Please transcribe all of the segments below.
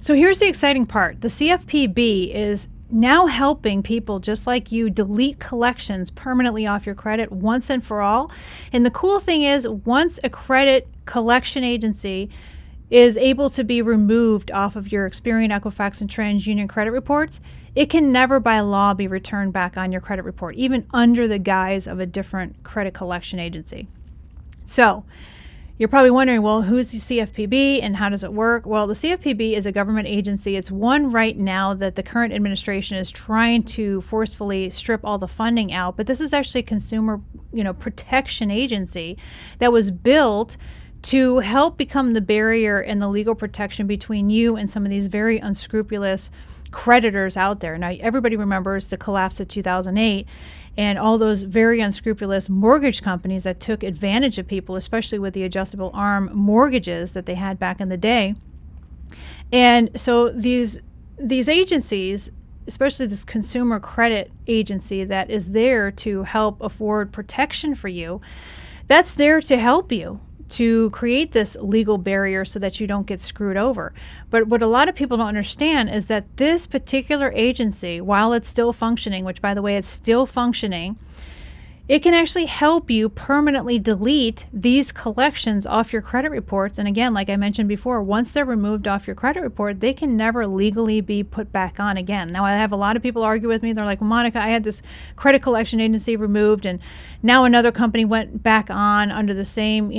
So here's the exciting part. The CFPB is now helping people just like you delete collections permanently off your credit once and for all. And the cool thing is, once a credit collection agency is able to be removed off of your Experian, Equifax, and TransUnion credit reports, it can never by law be returned back on your credit report, even under the guise of a different credit collection agency. So you're probably wondering, well, who's the CFPB and how does it work? Well, the CFPB is a government agency. It's one right now that the current administration is trying to forcefully strip all the funding out. But this is actually a consumer, protection agency that was built to help become the barrier and the legal protection between you and some of these very unscrupulous creditors out there. Now, everybody remembers the collapse of 2008 and all those very unscrupulous mortgage companies that took advantage of people, especially with the adjustable arm mortgages that they had back in the day. And so these agencies, especially this consumer credit agency that is there to help afford protection for you, that's there to help you to create this legal barrier so that you don't get screwed over. But what a lot of people don't understand is that this particular agency, while it's still functioning, which by the way, it's still functioning, it can actually help you permanently delete these collections off your credit reports. And again, like I mentioned before, once they're removed off your credit report, they can never legally be put back on again. Now, I have a lot of people argue with me. They're like, well, Monica, I had this credit collection agency removed, and now another company went back on under the same,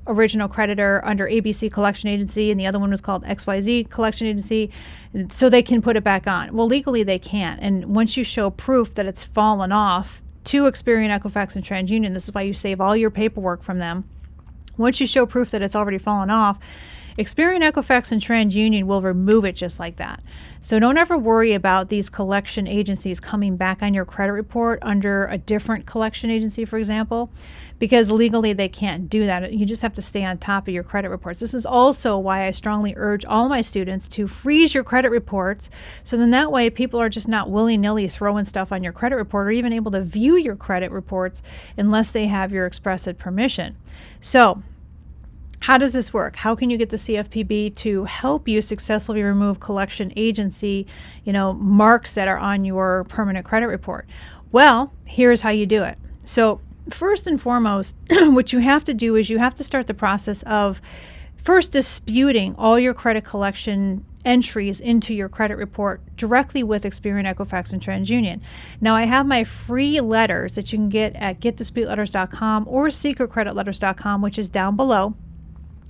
original creditor under ABC Collection Agency, and the other one was called XYZ Collection Agency, so they can put it back on. Well, legally they can't. And once you show proof that it's fallen off to Experian, Equifax, and TransUnion, this is why you save all your paperwork from them. Once you show proof that it's already fallen off, Experian, Equifax, and TransUnion will remove it just like that. So don't ever worry about these collection agencies coming back on your credit report under a different collection agency, for example, because legally they can't do that. You just have to stay on top of your credit reports. This is also why I strongly urge all my students to freeze your credit reports, so then that way people are just not willy-nilly throwing stuff on your credit report or even able to view your credit reports unless they have your express permission. So how does this work? How can you get the CFPB to help you successfully remove collection agency, marks that are on your permanent credit report? Well, here's how you do it. So first and foremost, what you have to do is you have to start the process of first disputing all your credit collection entries into your credit report directly with Experian, Equifax, and TransUnion. Now, I have my free letters that you can get at getdisputeletters.com or secretcreditletters.com, which is down below.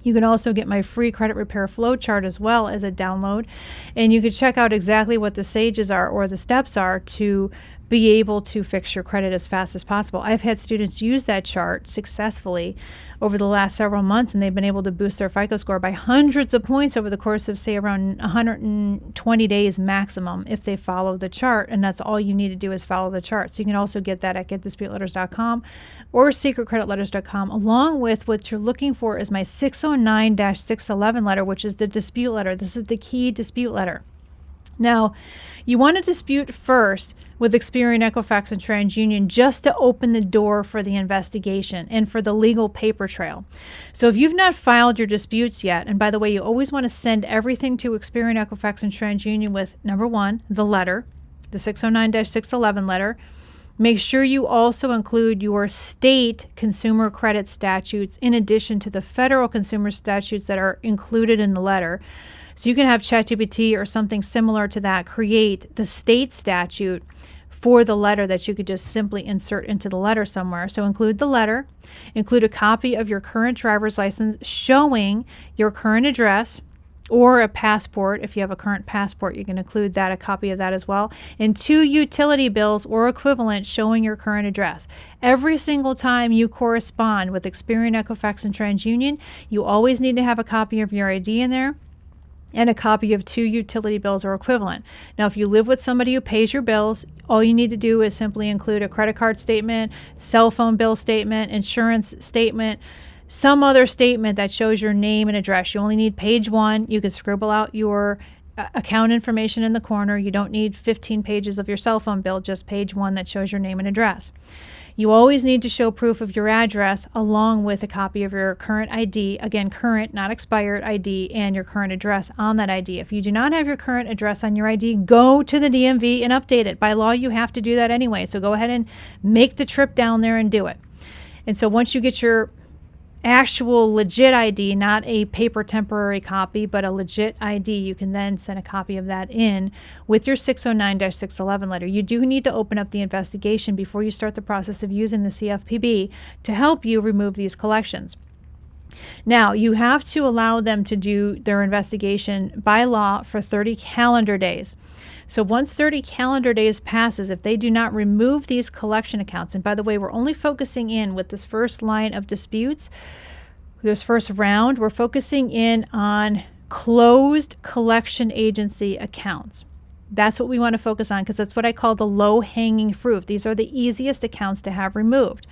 You can also get my free credit repair flow chart as well as a download. And you can check out exactly what the stages are or the steps are to be able to fix your credit as fast as possible. I've had students use that chart successfully over the last several months, and they've been able to boost their FICO score by hundreds of points over the course of, say, around 120 days maximum if they follow the chart. And that's all you need to do is follow the chart. So you can also get that at getdisputeletters.com or secretcreditletters.com, along with what you're looking for is my 609-611 letter, which is the dispute letter. This is the key dispute letter. Now, you want to dispute first with Experian, Equifax, and TransUnion just to open the door for the investigation and for the legal paper trail. So if you've not filed your disputes yet, and by the way, you always want to send everything to Experian, Equifax, and TransUnion with, number one, the letter, the 609-611 letter. Make sure you also include your state consumer credit statutes in addition to the federal consumer statutes that are included in the letter. So you can have ChatGPT or something similar to that create the state statute for the letter that you could just simply insert into the letter somewhere. So include the letter, include a copy of your current driver's license showing your current address, or a passport. If you have a current passport, you can include that, a copy of that as well, and 2 utility bills or equivalent showing your current address. Every single time you correspond with Experian, Equifax, and TransUnion, you always need to have a copy of your ID in there and a copy of 2 utility bills or equivalent. Now, if you live with somebody who pays your bills, all you need to do is simply include a credit card statement, cell phone bill statement, insurance statement, some other statement that shows your name and address. You only need page 1. You can scribble out your account information in the corner. You don't need 15 pages of your cell phone bill, just page 1 that shows your name and address. You always need to show proof of your address along with a copy of your current ID, again, current, not expired ID, and your current address on that ID. If you do not have your current address on your ID, go to the DMV and update it. By law, you have to do that anyway. So go ahead and make the trip down there and do it. And so once you get your actual legit ID, not a paper temporary copy, but a legit ID, you can then send a copy of that in with your 609-611 letter. You do need to open up the investigation before you start the process of using the CFPB to help you remove these collections. Now, you have to allow them to do their investigation by law for 30 calendar days. So once 30 calendar days passes, if they do not remove these collection accounts, and by the way, we're only focusing in with this first line of disputes, this first round, we're focusing in on closed collection agency accounts. That's what we want to focus on because that's what I call the low-hanging fruit. These are the easiest accounts to have removed.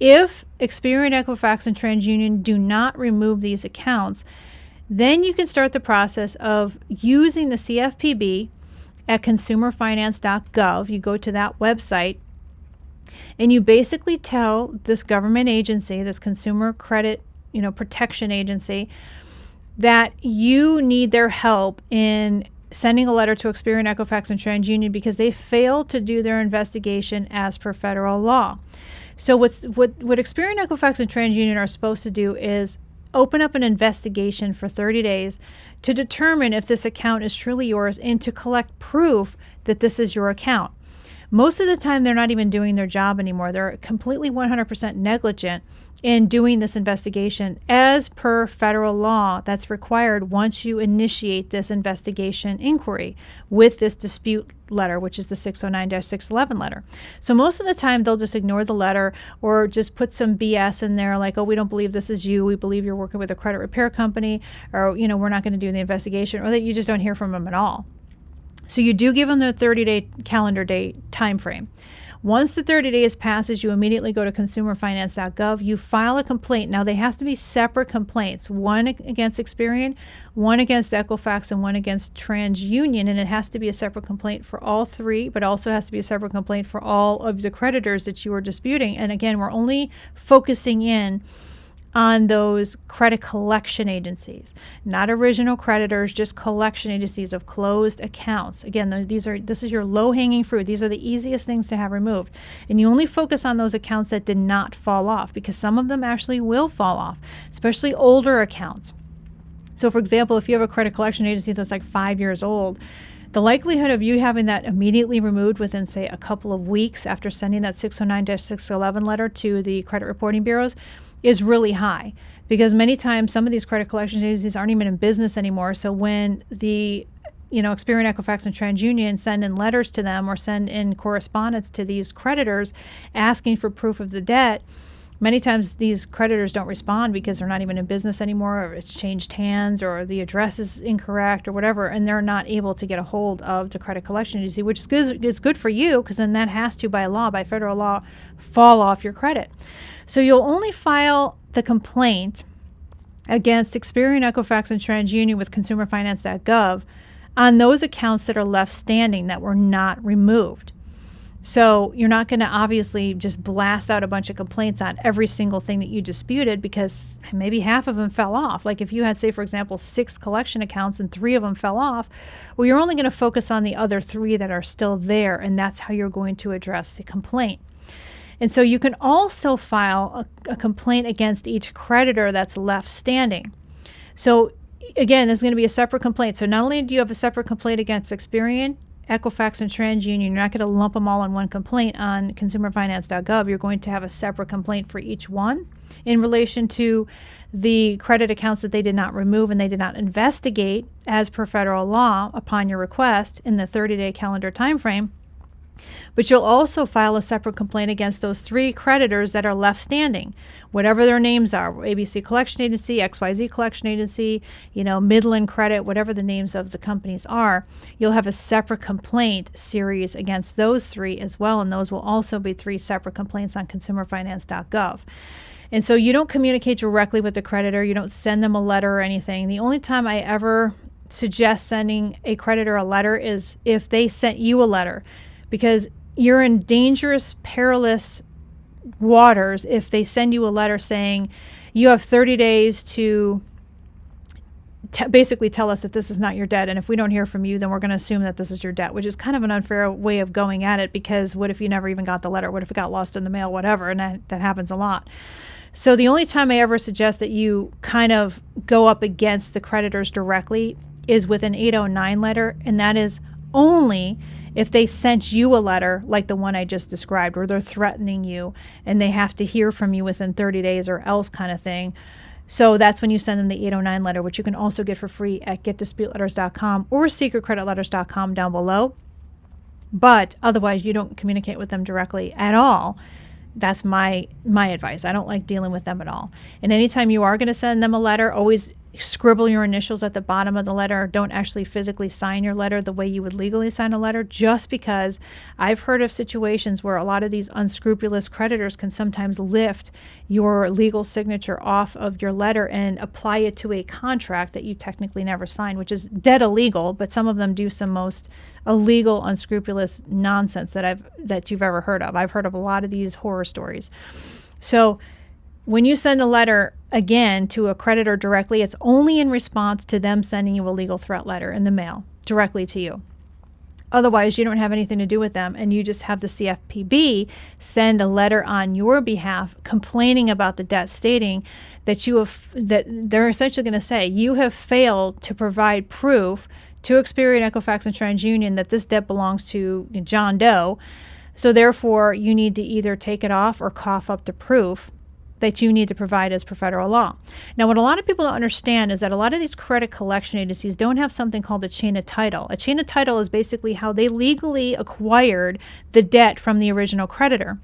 If Experian, Equifax, and TransUnion do not remove these accounts, then you can start the process of using the CFPB at consumerfinance.gov. You go to that website and you basically tell this government agency, this consumer credit, protection agency, that you need their help in sending a letter to Experian, Equifax, and TransUnion because they failed to do their investigation as per federal law. So what Experian, Equifax, and TransUnion are supposed to do is open up an investigation for 30 days to determine if this account is truly yours and to collect proof that this is your account. Most of the time, they're not even doing their job anymore. They're completely 100% negligent in doing this investigation as per federal law that's required once you initiate this investigation inquiry with this dispute letter, which is the 609-611 letter. So most of the time, they'll just ignore the letter or just put some BS in there like, oh, we don't believe this is you. We believe you're working with a credit repair company, or, we're not going to do the investigation, or that you just don't hear from them at all. So you do give them the 30-day calendar day time frame. Once the 30 days passes, you immediately go to consumerfinance.gov. You file a complaint. Now, they have to be separate complaints, one against Experian, one against Equifax, and one against TransUnion. And it has to be a separate complaint for all three, but also has to be a separate complaint for all of the creditors that you are disputing. And again, we're only focusing in on those credit collection agencies, not original creditors, just collection agencies of closed accounts. Again, this is your low-hanging fruit. These are the easiest things to have removed. And you only focus on those accounts that did not fall off because some of them actually will fall off, especially older accounts. So for example, if you have a credit collection agency that's like 5 years old, the likelihood of you having that immediately removed within, say, a couple of weeks after sending that 609-611 letter to the credit reporting bureaus is really high because many times some of these credit collection agencies aren't even in business anymore. So when the Experian, Equifax, and TransUnion send in letters to them or send in correspondence to these creditors asking for proof of the debt, many times these creditors don't respond because they're not even in business anymore, or it's changed hands, or the address is incorrect, or whatever, and they're not able to get a hold of the credit collection agency, which is good for you because then that has to, by federal law, fall off your credit. So you'll only file the complaint against Experian, Equifax, and TransUnion with consumerfinance.gov on those accounts that are left standing that were not removed. So you're not going to obviously just blast out a bunch of complaints on every single thing that you disputed because maybe half of them fell off. Like if you had, say, for example, 6 collection accounts and 3 of them fell off, well, you're only going to focus on the other 3 that are still there, and that's how you're going to address the complaint. And so you can also file a complaint against each creditor that's left standing. So again, there's going to be a separate complaint. So not only do you have a separate complaint against Experian, Equifax, and TransUnion, you're not going to lump them all in one complaint on consumerfinance.gov. You're going to have a separate complaint for each one in relation to the credit accounts that they did not remove and they did not investigate as per federal law upon your request in the 30-day calendar time frame. But you'll also file a separate complaint against those 3 creditors that are left standing, whatever their names are, ABC Collection Agency, XYZ Collection Agency, Midland Credit, whatever the names of the companies are. You'll have a separate complaint series against those 3 as well, and those will also be 3 separate complaints on consumerfinance.gov. And so you don't communicate directly with the creditor. You don't send them a letter or anything. The only time I ever suggest sending a creditor a letter is if they sent you a letter, because you're in dangerous, perilous waters if they send you a letter saying you have 30 days to basically tell us that this is not your debt, and if we don't hear from you, then we're going to assume that this is your debt, which is kind of an unfair way of going at it, because what if you never even got the letter? What if it got lost in the mail, whatever? And that happens a lot. So the only time I ever suggest that you kind of go up against the creditors directly is with an 809 letter, and that is only if they sent you a letter like the one I just described, where they're threatening you and they have to hear from you within 30 days or else kind of thing. So that's when you send them the 809 letter, which you can also get for free at getdisputeletters.com or secretcreditletters.com down below. But otherwise, you don't communicate with them directly at all. That's my advice. I don't like dealing with them at all. And anytime you are going to send them a letter, always scribble your initials at the bottom of the letter. Don't actually physically sign your letter the way you would legally sign a letter, just because I've heard of situations where a lot of these unscrupulous creditors can sometimes lift your legal signature off of your letter and apply it to a contract that you technically never signed, which is dead illegal, but some of them do some most illegal, unscrupulous nonsense that you've ever heard of. I've heard of a lot of these horror stories. So when you send a letter, again, to a creditor directly, it's only in response to them sending you a legal threat letter in the mail directly to you. Otherwise, you don't have anything to do with them, and you just have the CFPB send a letter on your behalf complaining about the debt, stating that that they're essentially going to say you have failed to provide proof to Experian, Equifax, and TransUnion that this debt belongs to John Doe. So therefore, you need to either take it off or cough up the proof that you need to provide as per federal law. Now, what a lot of people don't understand is that a lot of these credit collection agencies don't have something called a chain of title. A chain of title is basically how they legally acquired the debt from the original creditor.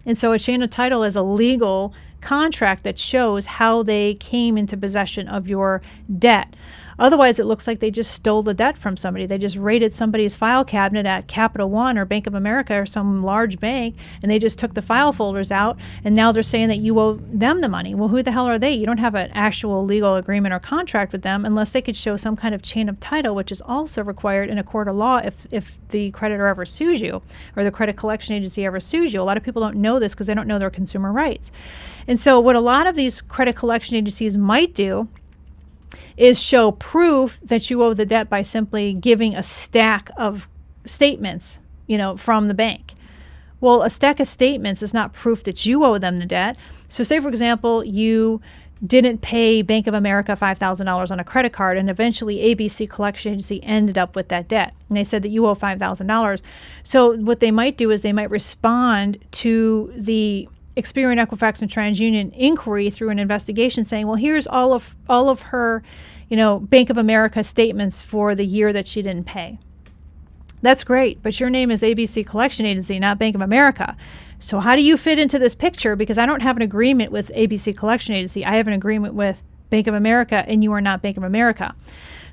And so a chain of title is a legal contract that shows how they came into possession of your debt. Otherwise, it looks like they just stole the debt from somebody. They just raided somebody's file cabinet at Capital One or Bank of America or some large bank, and they just took the file folders out, and now they're saying that you owe them the money. Well, who the hell are they? You don't have an actual legal agreement or contract with them unless they could show some kind of chain of title, which is also required in a court of law if the creditor ever sues you or the credit collection agency ever sues you. A lot of people don't know this because they don't know their consumer rights. And so what a lot of these credit collection agencies might do is show proof that you owe the debt by simply giving a stack of statements, from the bank. Well, a stack of statements is not proof that you owe them the debt. So say, for example, you didn't pay Bank of America $5,000 on a credit card, and eventually ABC Collection Agency ended up with that debt. And they said that you owe $5,000. So what they might do is they might respond to the Experian, Equifax, and TransUnion inquiry through an investigation saying, well, here's all of her, Bank of America statements for the year that she didn't pay. That's great, but your name is ABC Collection Agency, not Bank of America. So how do you fit into this picture? Because I don't have an agreement with ABC Collection Agency. I have an agreement with Bank of America, and you are not Bank of America.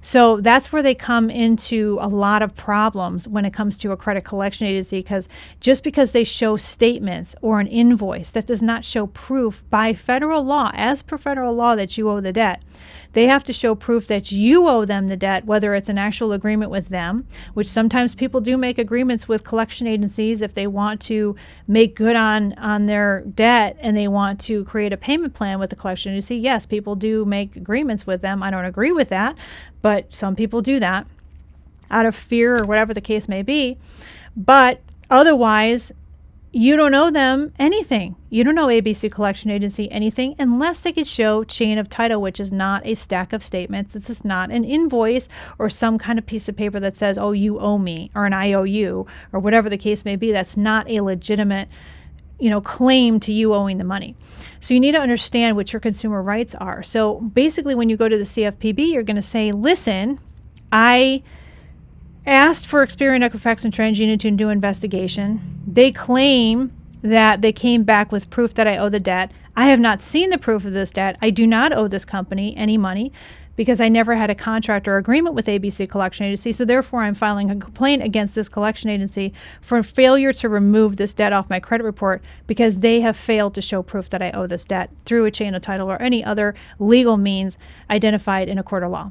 So that's where they come into a lot of problems when it comes to a credit collection agency, because just because they show statements or an invoice, that does not show proof by federal law, as per federal law, that you owe the debt. They have to show proof that you owe them the debt, whether it's an actual agreement with them, which sometimes people do make agreements with collection agencies if they want to make good on their debt and they want to create a payment plan with the collection agency. Yes, people do make agreements with them. I don't agree with that, but some people do that out of fear or whatever the case may be. But otherwise, you don't owe them anything. You don't owe ABC Collection Agency anything unless they could show chain of title, which is not a stack of statements. This is not an invoice or some kind of piece of paper that says, oh, you owe me, or an IOU, or whatever the case may be. That's not a legitimate, claim to you owing the money. So you need to understand what your consumer rights are. So basically, when you go to the CFPB, you're going to say, listen, I asked for Experian, Equifax, and TransUnion to do an investigation. They claim that they came back with proof that I owe the debt. I have not seen the proof of this debt. I do not owe this company any money because I never had a contract or agreement with ABC Collection Agency. So therefore, I'm filing a complaint against this collection agency for failure to remove this debt off my credit report because they have failed to show proof that I owe this debt through a chain of title or any other legal means identified in a court of law.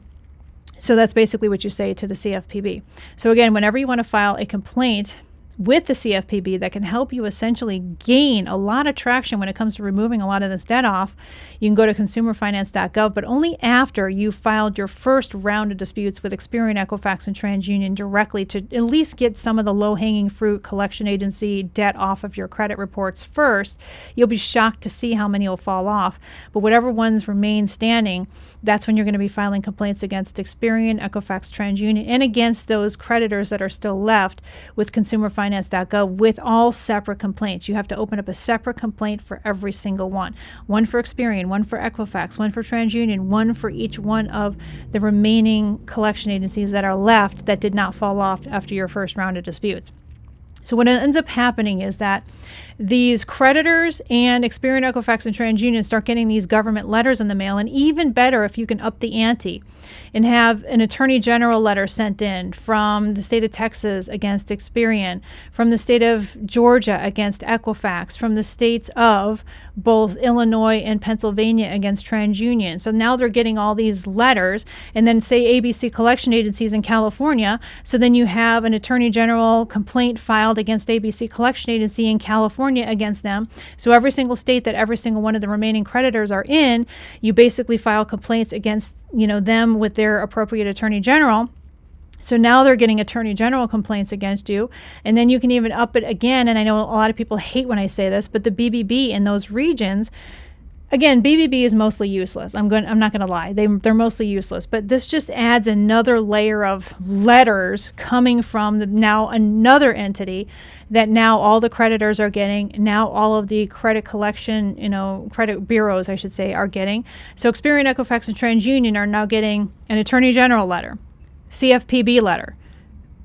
So that's basically what you say to the CFPB. So again, whenever you want to file a complaint with the CFPB that can help you essentially gain a lot of traction when it comes to removing a lot of this debt off, you can go to consumerfinance.gov, but only after you've filed your first round of disputes with Experian, Equifax, and TransUnion directly to at least get some of the low-hanging fruit collection agency debt off of your credit reports first. You'll be shocked to see how many will fall off. But whatever ones remain standing, that's when you're going to be filing complaints against Experian, Equifax, TransUnion, and against those creditors that are still left with consumerfinance.gov with all separate complaints. You have to open up a separate complaint for every single one. One for Experian, one for Equifax, one for TransUnion, one for each one of the remaining collection agencies that are left that did not fall off after your first round of disputes. So what ends up happening is that these creditors and Experian, Equifax, and TransUnion start getting these government letters in the mail, and even better if you can up the ante and have an attorney general letter sent in from the state of Texas against Experian, from the state of Georgia against Equifax, from the states of both Illinois and Pennsylvania against TransUnion. So now they're getting all these letters, and then say ABC collection agencies in California. So then you have an attorney general complaint filed against ABC collection agency in California against them. So every single state that every single one of the remaining creditors are in, you basically file complaints against, them with their appropriate attorney general. So now they're getting attorney general complaints against you. And then you can even up it again. And I know a lot of people hate when I say this, but the BBB in those regions, again, BBB is mostly useless. I'm not going to lie. They're mostly useless. But this just adds another layer of letters coming from now another entity that now all the creditors are getting. Now all of the credit collection, credit bureaus, I should say, are getting. So Experian, Equifax, and TransUnion are now getting an attorney general letter, CFPB letter,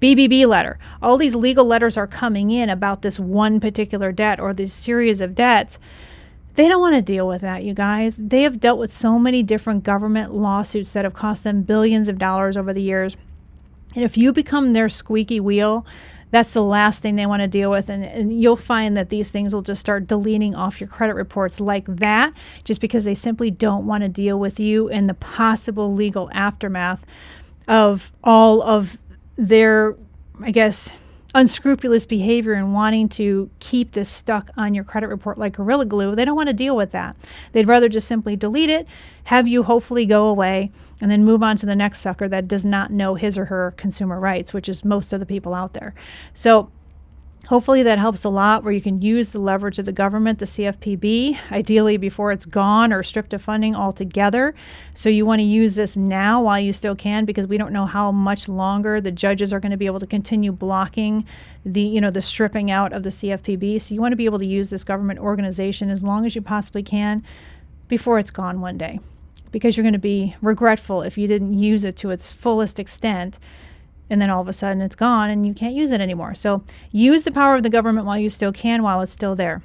BBB letter. All these legal letters are coming in about this one particular debt or this series of debts. They don't want to deal with that, you guys. They have dealt with so many different government lawsuits that have cost them billions of dollars over the years. And if you become their squeaky wheel, that's the last thing they want to deal with. And you'll find that these things will just start deleting off your credit reports like that, just because they simply don't want to deal with you and the possible legal aftermath of all of their, unscrupulous behavior and wanting to keep this stuck on your credit report like Gorilla Glue. They don't want to deal with that. They'd rather just simply delete it, have you hopefully go away, and then move on to the next sucker that does not know his or her consumer rights, which is most of the people out there. So hopefully that helps a lot, where you can use the leverage of the government, the CFPB, ideally before it's gone or stripped of funding altogether. So you want to use this now while you still can, because we don't know how much longer the judges are going to be able to continue blocking the stripping out of the CFPB. So you want to be able to use this government organization as long as you possibly can before it's gone one day, because you're going to be regretful if you didn't use it to its fullest extent. And then all of a sudden it's gone and you can't use it anymore. So use the power of the government while you still can, while it's still there.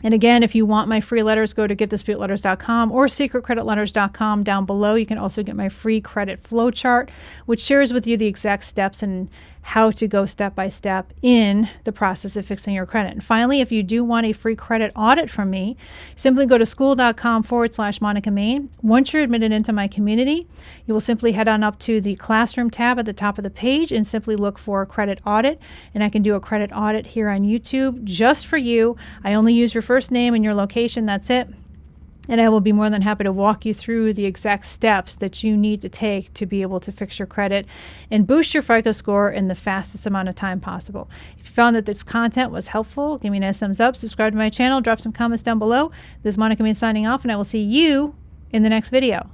And again, if you want my free letters, go to getdisputeletters.com or secretcreditletters.com down below. You can also get my free credit flow chart, which shares with you the exact steps and how to go step by step in the process of fixing your credit. And finally, if you do want a free credit audit from me, simply go to school.com/Monica Main. Once you're admitted into my community, you will simply head on up to the classroom tab at the top of the page and simply look for credit audit. And I can do a credit audit here on YouTube just for you. I only use your first name and your location. That's it. And I will be more than happy to walk you through the exact steps that you need to take to be able to fix your credit and boost your FICO score in the fastest amount of time possible. If you found that this content was helpful, give me a nice thumbs up, subscribe to my channel, drop some comments down below. This is Monica Main signing off, and I will see you in the next video.